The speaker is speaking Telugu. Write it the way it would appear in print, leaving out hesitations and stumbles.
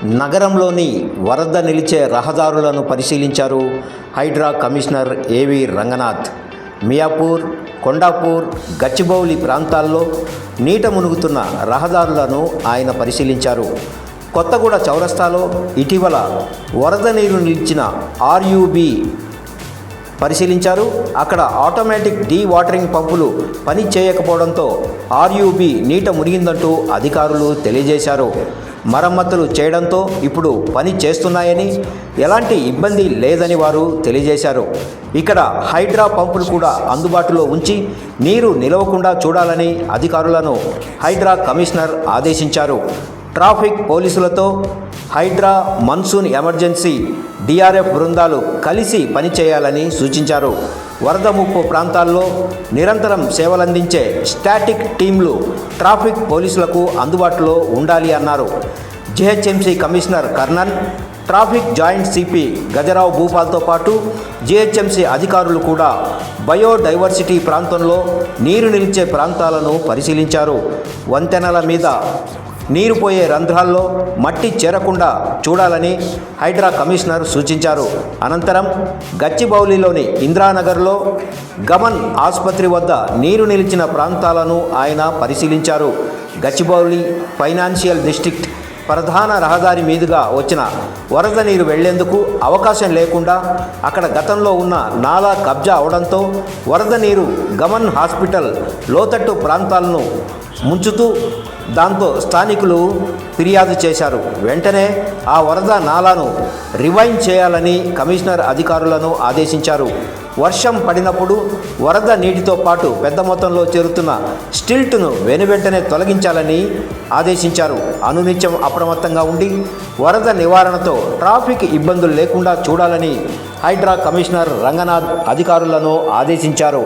నగరంలోని వరద నిలిచే రహదారులను పరిశీలించారు హైడ్రా కమిషనర్ ఏవి రంగనాథ్. మియాపూర్, కొండాపూర్, గచ్చిబౌలి ప్రాంతాల్లో నీట మునుగుతున్న రహదారులను ఆయన పరిశీలించారు. కొత్తగూడ చౌరస్తాలో ఇటీవల వరద నీరు నిలిచిన ఆర్యూబీ పరిశీలించారు. అక్కడ ఆటోమేటిక్ డీ వాటరింగ్ పంపులు పని చేయకపోవడంతో ఆర్యూబీ నీట మునిగిందంటూ అధికారులు తెలియజేశారు. మరమ్మతులు చేయడంతో ఇప్పుడు పని చేస్తున్నాయని, ఎలాంటి ఇబ్బంది లేదని వారు తెలియజేశారు. ఇక్కడ హైడ్రా పంపులు కూడా అందుబాటులో ఉంచి నీరు నిలవకుండా చూడాలని అధికారులను హైడ్రా కమిషనర్ ఆదేశించారు. ట్రాఫిక్ పోలీసులతో హైడ్రా, మన్సూన్ ఎమర్జెన్సీ, డిఆర్ఎఫ్ బృందాలు కలిసి పనిచేయాలని సూచించారు. వరద ముప్పు ప్రాంతాల్లో నిరంతరం సేవలందించే స్టాటిక్ టీంలు ట్రాఫిక్ పోలీసులకు అందుబాటులో ఉండాలి అన్నారు. GHMC commissioner Karnan, traffic joint CP Gajarao భూపాల్తో పాటు జీహెచ్ఎంసీ అధికారులు కూడా బయోడైవర్సిటీ ప్రాంతంలో నీరు నిలిచే ప్రాంతాలను పరిశీలించారు. వంతెనల మీద నీరు పోయే రంధ్రాల్లో మట్టి చేరకుండా చూడాలని హైడ్రా కమిషనర్ సూచించారు. అనంతరం గచ్చిబౌలిలోని ఇంద్రానగర్లో గమన్ ఆసుపత్రి వద్ద నీరు నిలిచిన ప్రాంతాలను ఆయన పరిశీలించారు. గచ్చిబౌలి ఫైనాన్షియల్ డిస్ట్రిక్ట్ ప్రధాన రహదారి మీదుగా వచ్చిన వరద నీరు వెళ్లేందుకు అవకాశం లేకుండా అక్కడ గతంలో ఉన్న నాలా కబ్జా అవడంతో వరద నీరు గమన్ హాస్పిటల్ లోతట్టు ప్రాంతాలను ముంచుతూ దాంతో స్థానికులు ఫిర్యాదు చేశారు. వెంటనే ఆ వరద నాలాను రివైండ్ చేయాలని కమిషనర్ అధికారులను ఆదేశించారు. వర్షం పడినప్పుడు వరద నీటితో పాటు పెద్ద మొత్తంలో చేరుతున్న స్టిల్ట్ను వెనువెంటనే తొలగించాలని ఆదేశించారు. అనునిత్యం అప్రమత్తంగా ఉండి వరద నివారణతో ట్రాఫిక్ ఇబ్బందులు లేకుండా చూడాలని హైడ్రా కమిషనర్ రంగనాథ్ అధికారులను ఆదేశించారు.